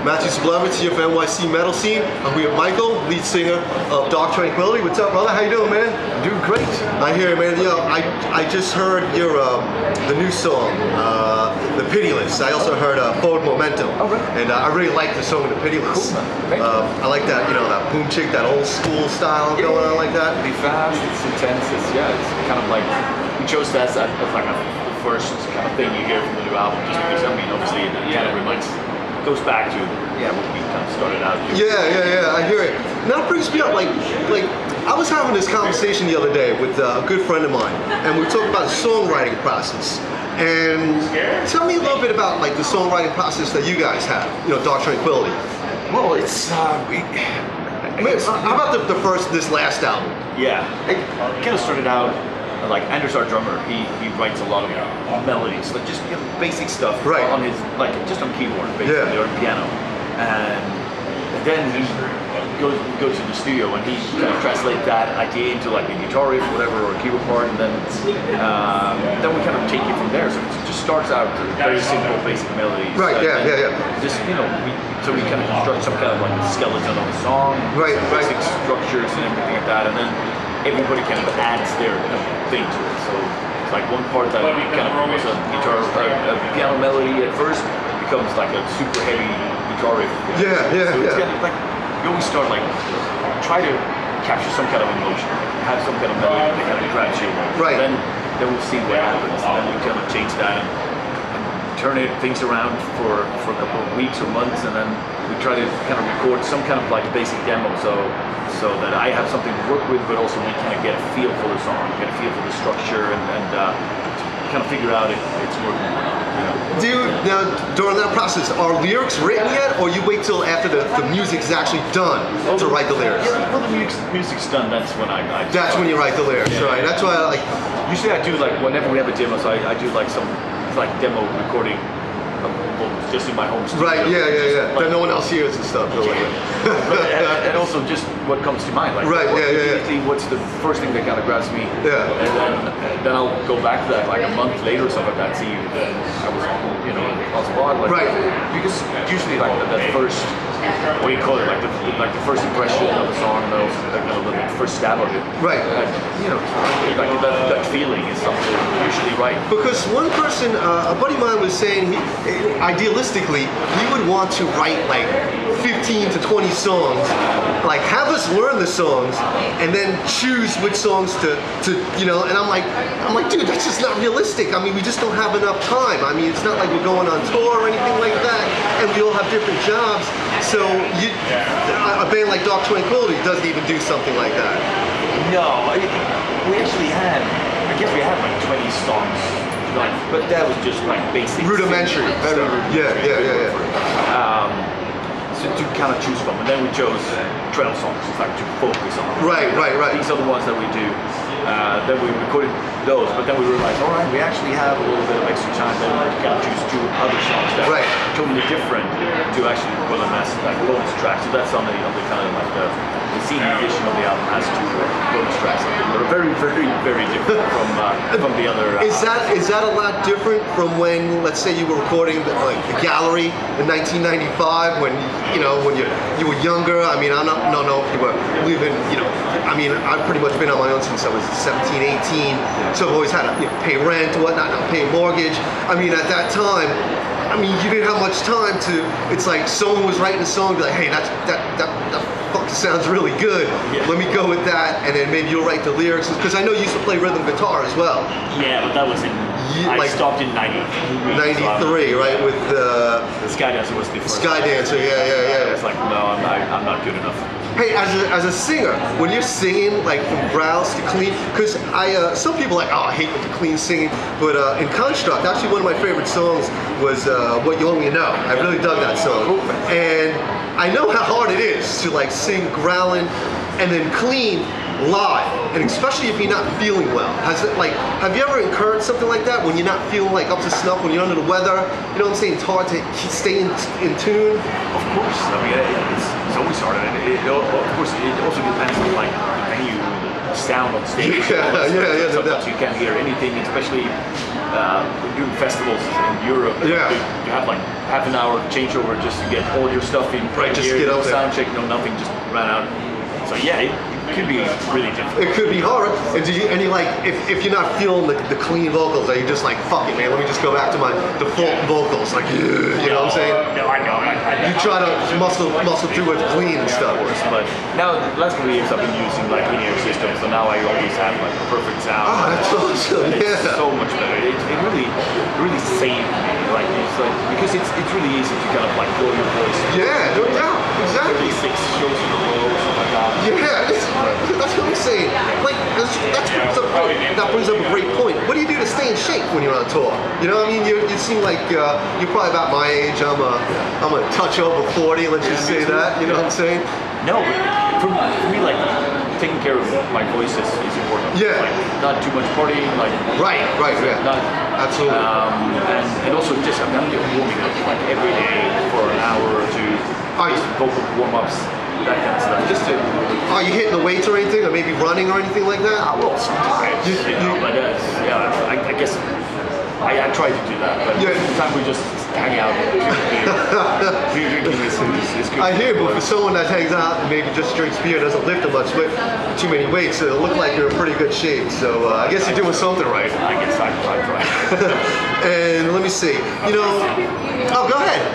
Matthew Sublevitz here from NYC Metal Scene. I'm here with Mikael, lead singer of Tranquillity. What's up, brother? How you doing, man? I'm doing great. I hear it, man. Yo, I just heard your the new song, The Pitiless. I also heard Forward Momentum. Oh, right. And I really like the song The Pitiless. Cool, man. I like that, you know, that boom chick, that old school style going on like that. Pretty fast, it's intense, it's kind of like, we chose that as like a first kind of thing you hear from the new album, just because, I mean, obviously it kind of goes back to what we kind of started out doing. Yeah, I hear it. Now it brings me up, like I was having this conversation the other day with a good friend of mine, and we were talking about the songwriting process. And tell me a little bit about like the songwriting process that you guys have, you know, Tranquillity. Well, it's how about this last album? Yeah, it kind of started out like Anders, our drummer, he writes a lot of melodies, like just basic stuff on his, like just on keyboard, basically, or piano, and then he goes to the studio and he kind of translates that idea into like a guitar riff, whatever, or a keyboard part, and then we kind of take it from there. So it just starts out very simple, basic melodies. Right. Yeah. Just we kind of construct some kind of like skeleton of a song, basic structures and everything like that, and then everybody kind of adds their thing to it. So it's like one part that kind of was a guitar, a piano melody at first becomes like a super heavy guitar riff. Yeah. It's kind of like, you always start like, try to capture some kind of emotion, have some kind of melody that kind of grabs you. Right. Then we'll see what happens. And then we kind of change that and turn things around for a couple of weeks or months, and then we try to kind of record some kind of like basic demo, so that I have something to work with, but also we kind of get a feel for the song, get a feel for the structure, and kind of figure out if it's working or not. Now, during that process, are lyrics written yet, or you wait till after the music's actually done to write the lyrics? Yeah, well, the music's done, that's when I That's when you write the lyrics, right? That's why I like. Usually I do like, whenever we have a demo, so I do like some demo recording just in my home studio. Right, yeah. That no one else hears and stuff. And also just what comes to mind. Like, immediately, what's the first thing that kind of grabs me? Yeah. And then I'll go back to that like a month later or something like that, see if I was, on spot. Like, right. Because usually like that first, what do you call it? Like the first impression of the song, the first stab of it. Right. Like that feeling is something usually right. Because one person, a buddy of mine was saying, idealistically, he would want to write like 15 to 20 songs, like have us learn the songs, and then choose which songs to and I'm like, dude, that's just not realistic. I mean, we just don't have enough time. I mean, it's not like we're going on tour or anything like that, and we all have different jobs. So a band like Tranquillity doesn't even do something like that. No, we actually had, I guess we had like 20 songs, but that was just like basic. Rudimentary. Yeah. To kind of choose from, and then we chose trail songs, like to focus on. Right. These are the ones that we do. Then we recorded those, but then we realized, all right, we actually have a little bit of extra time. Then we kind of choose 2 other songs that are totally different to actually put them as like bonus tracks. So that's on the kind of like the CD edition of the album has 2 bonus tracks. They're very, very, very different from the other. Is that a lot different from when, let's say, you were recording like the Gallery in 1995 when you were younger? I mean, I don't know if you were living, I mean, I've pretty much been on my own since I was 17, 18, so I've always had to pay rent or whatnot, not pay mortgage. I mean, at that time, you didn't have much time to, it's like someone was writing a song, be like, hey, that fucking sounds really good. Yeah. Let me go with that, and then maybe you'll write the lyrics, because I know you used to play rhythm guitar as well. Yeah, but that was in, I stopped in 93, right, with the Sky Dancer was the first. Sky Dancer, yeah. It's like, no, I'm not good enough. Hey, as a singer, when you're singing like from growls to clean, because some people are like, oh, I hate the clean singing, but in Construct, actually one of my favorite songs was What You Want Me to Know. I really dug that song, and I know how hard it is to like sing growling and then clean live, and especially if you're not feeling well. Have you ever incurred something like that when you're not feeling like up to snuff, when you're under the weather? You know what I'm saying? It's hard to stay in tune. Of course. I mean, it's always hard, and of course it also depends on like the venue, the sound on stage. Sometimes you can't hear anything, especially doing festivals in Europe. Yeah. You have like half an hour changeover just to get all your stuff in. Right, just get up there. Sound check, no nothing, just ran out. So yeah, it could be really difficult. It could be hard. And you like, if you're not feeling the clean vocals, are you just like, fuck it, man, let me just go back to my default vocals, like, you know what I'm saying? No, I know. You try to muscle through with clean and stuff. But now, the last couple of years I've been using like linear systems, so now I always have like perfect sound. Oh, that's awesome, It's so much better. It really saved me. Like, it's like, because it's really easy to kind of like blow your voice. Yeah, no doubt, exactly. 36 shows in a row, something like that. Yeah, that's what I'm saying. Like, that brings up a great point. What do you do to stay in shape when you're on tour? You know what I mean? You seem like you're probably about my age. I'm a touch over 40, let's just say that. You know what I'm saying? No, for me, like, taking care of my voice is important. Yeah. Like, not too much partying, like. Right, yeah. Not, absolutely. And also just, I'm warming up like every day for an hour or two. Just vocal warm-ups. That kind of stuff. Just to. Are you hitting the weights or anything, or maybe running or anything like that? Well, sometimes. But I guess I try to do that. But sometimes we just hang out. Drinking is good. I hear, but for someone that hangs out and maybe just drinks beer, doesn't lift much, but too many weights, it'll look like you're in pretty good shape. So I guess you're doing something right. I guess I try. And let me see. You know. Oh, go ahead.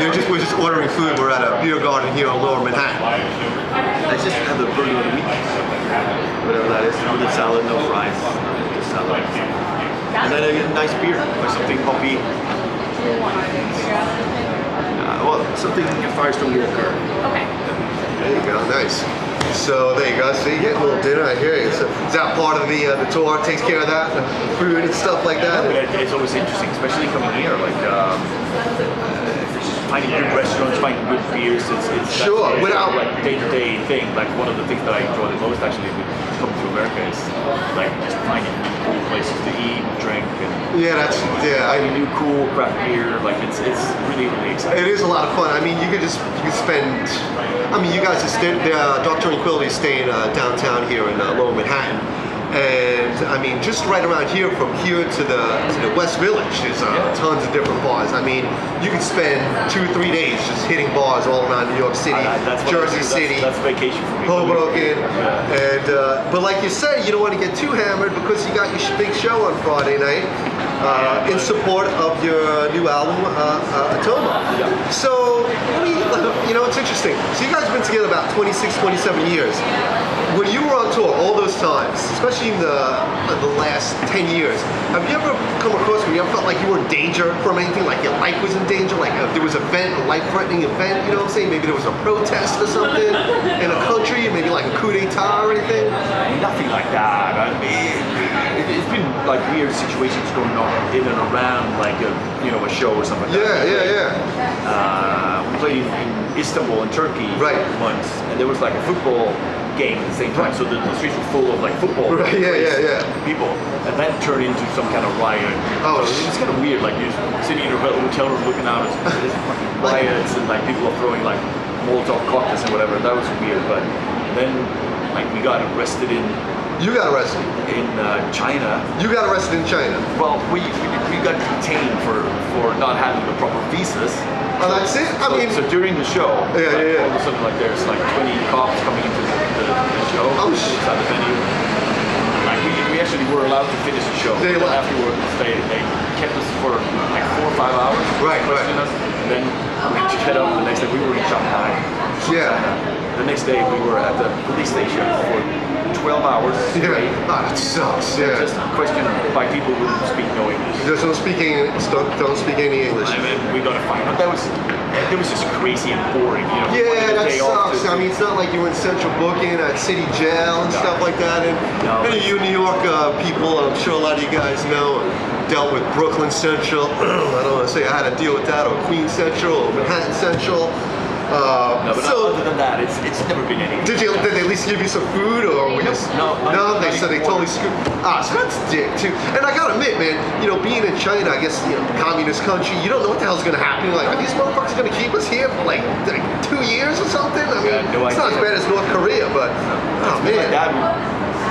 We're just ordering food. We're at a beer garden here in Lower Manhattan. I just have the burger of the week, whatever that is, with a salad, no fries, just salad. And then a nice beer, or something hoppy. Well, something Firestone Walker. Okay. There you go, nice. So there you go. So you get a little dinner. I hear you. So is that part of the tour? Takes care of that, the food and stuff like that. It's always interesting, especially coming here. Like finding good restaurants, finding good beers. It's sure. Without like day-to-day thing. Like one of the things that I enjoy the most actually with coming to America is like just finding cool places to eat, drink, and finding new cool craft beer. Like it's really exciting. It is a lot of fun. I mean, you could spend. I mean, you guys are Dr. Tranquillity is staying downtown here in Lower Manhattan. And I mean, just right around here, from here to the West Village, there's tons of different bars. I mean, you could spend 2-3 days just hitting bars all around New York City, Jersey City, that's vacation for me. Hoboken, and but like you said, you don't want to get too hammered because you got your big show on Friday night in support of your new album, Atoma. So, you know, it's interesting. So you guys have been together about 26, 27 years. When you were on tour all those times, especially in the last 10 years, have you ever come across where you ever felt like you were in danger from anything, like your life was in danger, like there was a life-threatening event, you know what I'm saying? Maybe there was a protest or something in a country, maybe like a coup d'etat or anything? Nothing like that. I mean, it's been like weird situations going on in and around like a show or something like that. We played in Istanbul in Turkey once, and there was like a football game at the same time, so the streets were full of like football people, and that turned into some kind of riot. So it's kind of weird, like you're sitting in a hotel room looking out at fucking riots and like people are throwing like Molotov cocktails and whatever. That was weird, but then like we got arrested in. You got arrested in China. You got arrested in China. Well, we got detained for not having the proper visas. Oh, that's it? I mean, so during the show, all of a sudden, like there's like 20 cops coming into the show outside the venue. Like we actually were allowed to finish the show. Afterwards, they kept us for like 4 or 5 hours. Questioning us, and then we had to get up the next day. We were in Shanghai. The next day, we were at the police station for 12 hours straight. Oh, that sucks. Just questioned by people who speak no English. Just don't speak any English. I mean, we got to find out. That was just crazy and boring. You know, that sucks. I mean, it's not like you were in central booking at city jail and stuff like that. And many of you New York people, I'm sure a lot of you guys know, dealt with Brooklyn Central. I don't want to say I had to deal with that, or Queens Central, or Manhattan Central. No, but so, other than that, it's never been anything. Did they at least give you some food, or we just no? They said they totally screwed. So that's dick too. And I gotta admit, man, you know, being in China, I guess, you know, communist country, you don't know what the hell's gonna happen. Like, are these motherfuckers gonna keep us here for like 2 years or something? I mean, it's not as bad as North Korea, but oh man. Like that,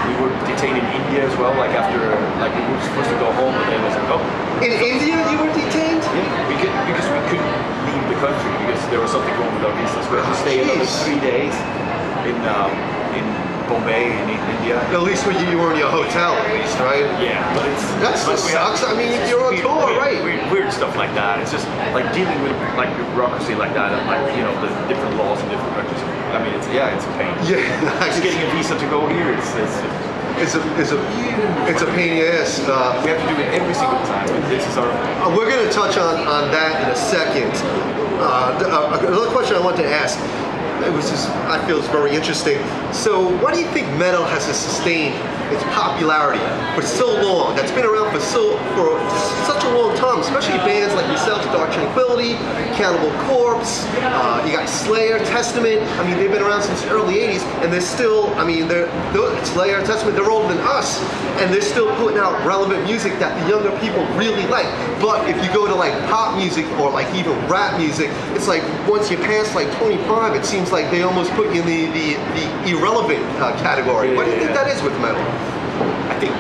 we were detained in India as well. Like after, like we were supposed to go home, but then it was like, oh. In India, you were detained? Yeah, because we couldn't leave the country because there was something wrong with our visas. We had to stay another 3 days in Bombay in India. At least when you were in your hotel, at least, right? Yeah, but that sucks. I mean, you're on tour, right? Weird stuff like that. It's just like dealing with like bureaucracy like that, and like, you know, the different laws in different countries. I mean, it's a pain. Yeah, just getting a visa to go here, it's a pain in the ass. We have to do it every single time. This is our. We're going to touch on that in a second. Another question I wanted to ask. I feel it's very interesting. So, why do you think metal has sustained its popularity for so long? That's been around for such a long time, especially bands like yourself, Tranquillity, Cannibal Corpse, you got Slayer, Testament. I mean, they've been around since the early 80s, and they're still, I mean, Slayer, Testament, they're older than us, and they're still putting out relevant music that the younger people really like. But if you go to like pop music or like even rap music, it's like once you pass like 25, it seems like they almost put you in the irrelevant category. What do you think that is with metal? I think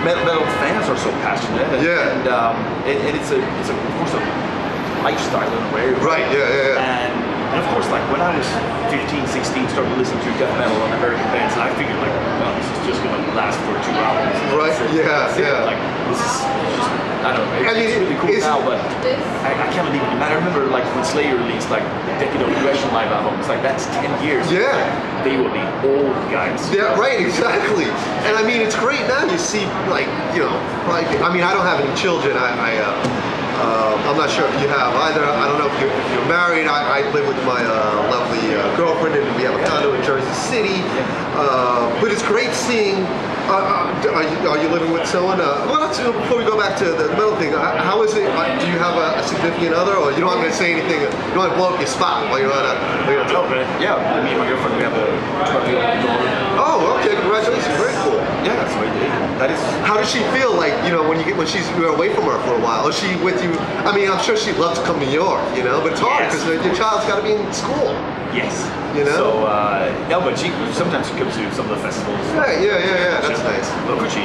metal fans are so passionate, and it's of course a lifestyle in a way, right? Yeah. And of course, like when I was 15, 16, started listening to death metal and American bands, and I figured like, well, this is just going to last for 2 albums. Right? Yeah. Like this is just, I don't know. It's really cool now, but I can't believe it. I remember like when Slayer released like the Decade of Aggression live album. It's like that's 10 years. Yeah. Like, they were the old guys. Yeah, right, exactly. And I mean, it's great now. You see, like, you know, like, I mean, I don't have any children. I'm not sure if you have either. I don't know if you're married. I live with my lovely girlfriend, and we have a condo in Jersey City. But it's great seeing. Are you living with someone? Well, before we go back to the metal thing, how is it? Do you have a significant other, or you don't want to say anything? You don't want to blow up your spot while you're on a. Yeah, me and my girlfriend, we have a 12-year-old daughter. Oh, okay! Congratulations, very cool. Yeah, that's what I did. That is. How does she feel? Like, you know, when you're away from her for a while? Is she with you? I mean, I'm sure she'd love to come to New York, you know, but it's hard because your child's got to be in school. Yes. You know? So, no, but she sometimes comes to some of the festivals. Yeah. That's nice. Look, she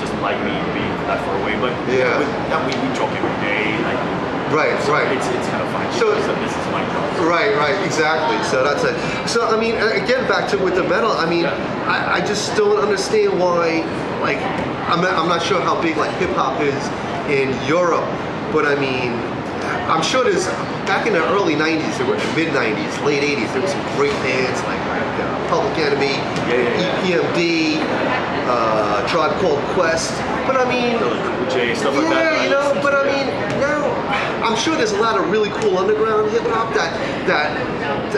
doesn't like me being that far away, but we talk every day. Like, right. It's kind of fun. So this is my job. Right, exactly. So that's it. So I mean, again, back to with the metal. I mean, I just don't understand why. Like, I'm not sure how big like hip hop is in Europe, but I mean, I'm sure there's back in the early '90s, there were mid '90s, late '80s, there were some great bands like Public Enemy, EPMD, Tribe Called Quest. But I mean, stuff like that. Yeah, you know. But I mean, now I'm sure there's a lot of really cool underground hip hop that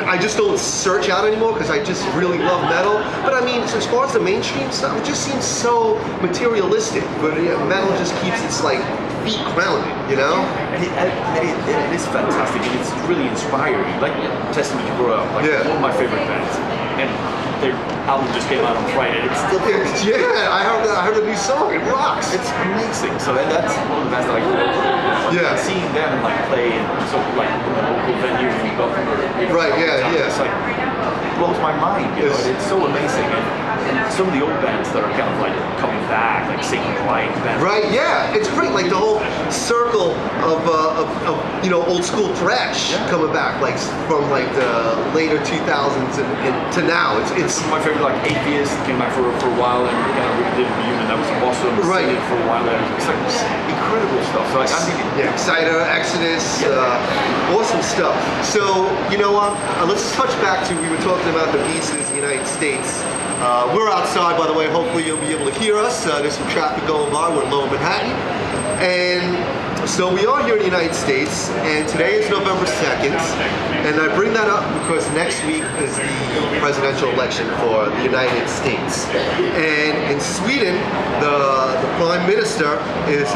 I just don't search out anymore because I just really love metal. But I mean, as far as the mainstream stuff, it just seems so materialistic. But metal just keeps its like feet grounded, you know? And it is fantastic, and it's really inspiring. Like Testament to Grow Up, like one of my favorite bands. And their album just came out on Friday. It's still I heard the new song. It rocks. It's amazing. So that's one of the bands that I grew up with. Yeah. Seeing them like play in so like in the local venue in Gothenburg. Right. Yeah. It's like blows my mind. You know, it's so amazing. And some of the old bands that are kind of like coming back, like Sacred Light bands. Right. Yeah. It's great. Like the whole circle of you know, old school thrash coming back, like from like the later 2000s and to now. It's my favorite, like Atheist came back for a while and kind of did a reunion. That was awesome. Right. For a while there. It's like incredible stuff. So like, I think Exciter, Exodus, awesome stuff. So you know what? Let's touch back to, we were talking about the beaches in the United States. We're outside, by the way. Hopefully you'll be able to hear us. There's some traffic going by. We're in Lower Manhattan. And So we are here in the United States, and today is November 2nd, and I bring that up because next week is the presidential election for the United States. And in Sweden, the Prime Minister is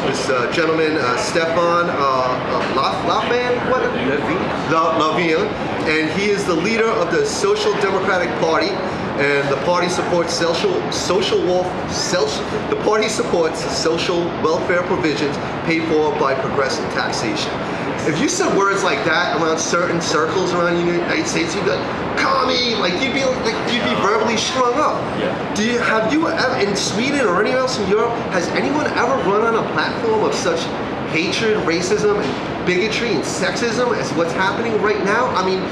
this gentleman, Stefan Löfven, and he is the leader of the Social Democratic Party. And the party supports social welfare provisions paid for by progressive taxation. If you said words like that around certain circles around the United States, you'd be like, "Commie!" Like you'd be verbally strung up. Yeah. Have you ever in Sweden or anywhere else in Europe, has anyone ever run on a platform of such hatred, racism, and bigotry and sexism as what's happening right now? I mean,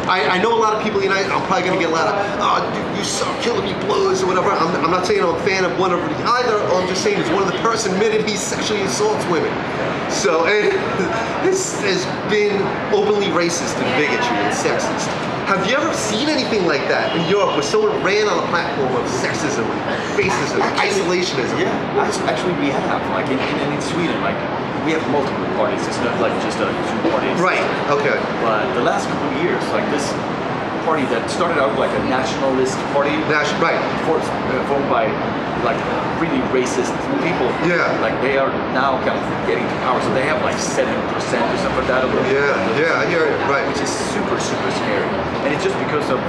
I know a lot of people in the United. I'm probably going to get a lot of, "Oh, you suck, killing me blows," or whatever. I'm not saying I'm a fan of one of either. I'm just saying it's one of the person admitted he sexually assaults women. So, and this has been openly racist and bigotry and sexist. Have you ever seen anything like that in Europe where someone ran on a platform of sexism, racism, isolationism? Yeah, actually we have. Like in Sweden, like we have multiple parties. It's not like just two parties. Right. Okay. But the last couple of years, like this party that started out like a nationalist party, Right. Formed by like really racist people. Yeah. Like they are now kind of getting to power, so they have like 7% or something like that. Yeah, I hear it. Right. Which is super scary, and it's just because of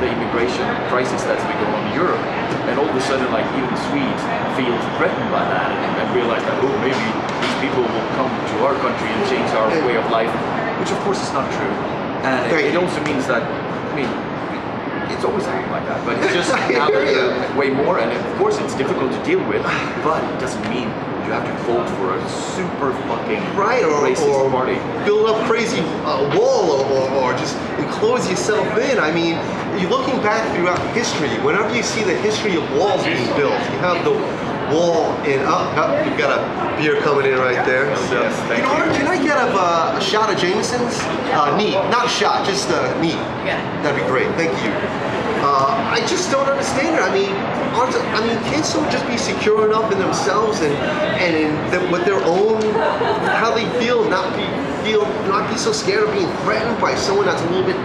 the immigration crisis that's been going on in Europe, and all of a sudden, like even Swedes feel threatened by that, and realize that maybe these people will come to our country and change our way of life, which of course is not true, and it also means that, I mean, it's always happened like that, but it's just now way more, and of course it's difficult to deal with, but it doesn't mean you have to vote for a super fucking racist party. Build up crazy wall or just enclose yourself in. I mean, you're looking back throughout history, whenever you see the history of walls being built, you have the wall in, you've got a beer coming in right there. So, yes, thank you. Can I get a shot of Jameson's? Neat, not a shot, just neat. Yeah. That'd be great, thank you. I just don't understand it. I mean, can't someone just be secure enough in themselves and with their own, how they feel, not be so scared of being threatened by someone that's a little bit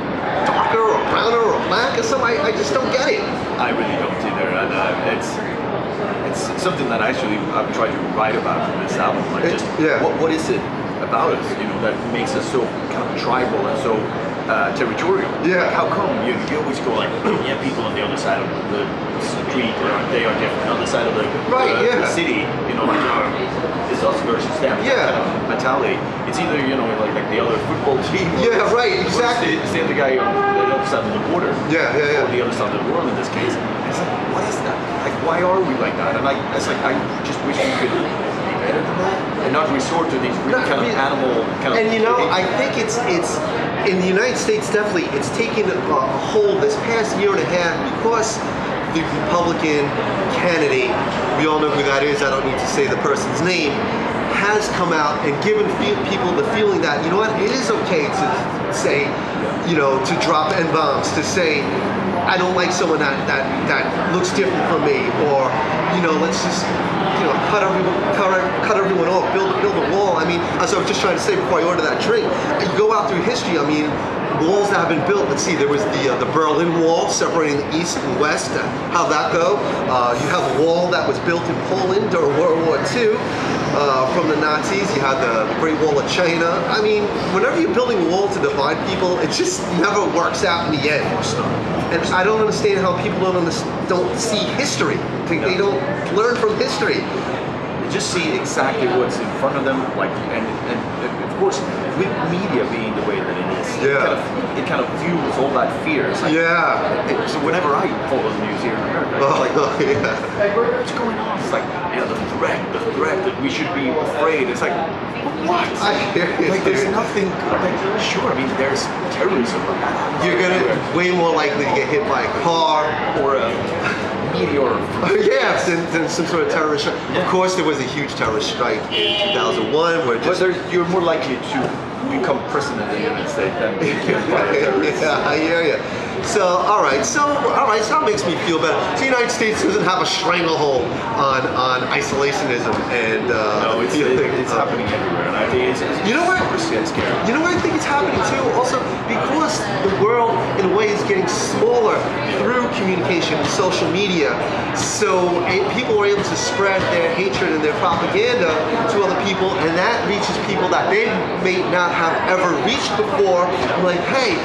darker or browner or black or something? I just don't get it. I really don't either, and it's something that actually I've tried to write about in this album. Like, just what is it about us, that makes us so kind of tribal and so territorial? Yeah. Like, how come you always go like, people on the other side of the street, they are different. On the side of the city, like it's us versus them. Yeah. That kind of mentality. It's either like the other football team. Yeah. Right. Exactly. It's the other guy on the other side of the border. Yeah. Or the other side of the world in this case. And it's like, what is that? Like, why are we like that? And I just wish we could be better than that and not resort to these really kind of animal kind of. And I think it's in the United States definitely it's taken a hold this past year and a half because the Republican candidate, we all know who that is, I don't need to say the person's name, has come out and given people the feeling that, you know what, it is okay to say, to drop N-bombs, to say, I don't like someone that looks different from me, or, let's just, cut everyone off, build a wall. I mean, as I was just trying to say before I order that drink, you go out through history, I mean, walls that have been built. Let's see, there was the Berlin Wall separating the East and West. How'd that go? You have a wall that was built in Poland during World War II from the Nazis. You had the Great Wall of China. I mean, whenever you're building a wall to divide people, it just never works out in the end. And I don't understand how people don't see history. They don't learn from history. They just see exactly what's in front of them, like, and of course, with media being the way that it is, it kind of fuels all that fear. It's like, so whenever I follow the news here in America, it's like, what's going on? It's like, the threat that we should be afraid. It's like, what? Like, there's nothing. Like, sure, I mean, there's terrorism. You're gonna way more likely to get hit by a car or a meteor. Than some sort of terrorist strike. Of course, there was a huge terrorist strike in 2001 where you're more likely to become president of the United States than be killed by a terrorist. Yeah, I hear you. So, all right, so that makes me feel better. So the United States doesn't have a stranglehold on isolationism and no, it's happening everywhere, and I think it's you know what? Scary. You know what I think it's happening too? Also, because the world in a way is getting smaller through communication and social media, so people are able to spread their hatred and their propaganda to other people, and that reaches people that they may not have ever reached before. Like, hey,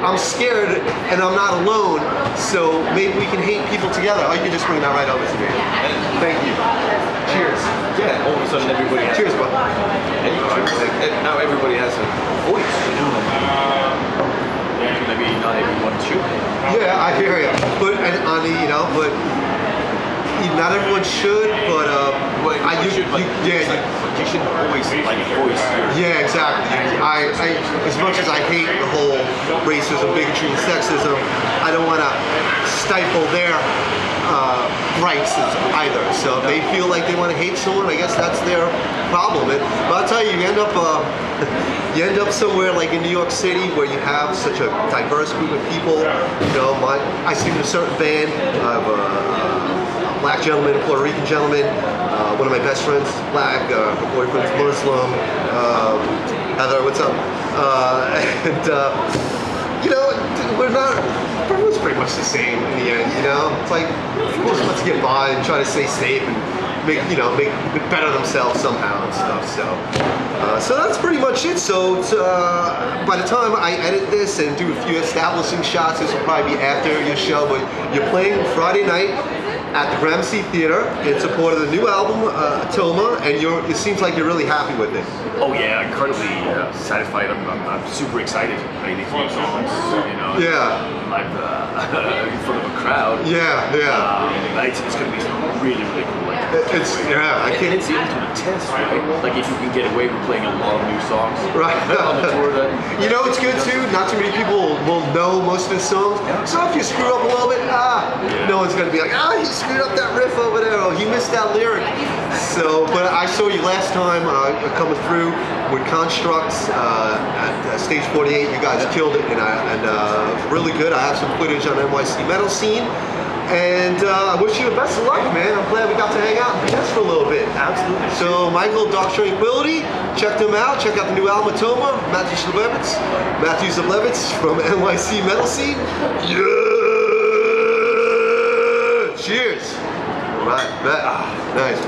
I'm scared and I'm not alone, so maybe we can hate people together. Oh, you can just bring that right over to me. Thank you. Cheers. Yeah, all of a sudden everybody has cheers, bro. Now everybody has a voice, you know. Maybe not everyone should. Yeah, I hear you. But but not everyone should. But you should always voice your. Yeah, exactly. I as much as I hate the whole racism, bigotry, and sexism, I don't want to stifle their rights either. So if they feel like they want to hate someone, I guess that's their problem. But I'll tell you, you end up somewhere like in New York City where you have such a diverse group of people. You know, I sing in a certain band. I have a black gentleman, a Puerto Rican gentleman. One of my best friends, black. Her boyfriend's Muslim. Heather, what's up? Everyone's pretty much the same in the end, you know? It's like, of course, let's get by and try to stay safe and make better themselves somehow and stuff, so that's pretty much it. So by the time I edit this and do a few establishing shots, this will probably be after your show, but you're playing Friday night at the Gramercy Theater in support of the new album, Atoma, and it seems like you're really happy with it. Oh yeah, incredibly satisfied. I'm super excited to play these new songs, you know. Yeah. Live in front of a crowd. Yeah. It's going to be really, really cool. It's the ultimate test, right? Like if you can get away with playing a lot of new songs, right? On the tour, you know, it's good too. Not too many people will know most of the songs. So if you screw up a little bit, no one's gonna be like, he screwed up that riff over there, or he missed that lyric. So, but I saw you last time coming through with Constructs at Stage 48. You guys killed it, and really good. I have some footage on NYC Metal Scene. And I wish you the best of luck, man. I'm glad we got to hang out and dance for a little bit. Absolutely. So, Mikael, Dark Tranquillity, check them out. Check out the new Album Atoma, Matthew Zablevitz from NYC Metal Scene. Yeah! Cheers! All right, nice.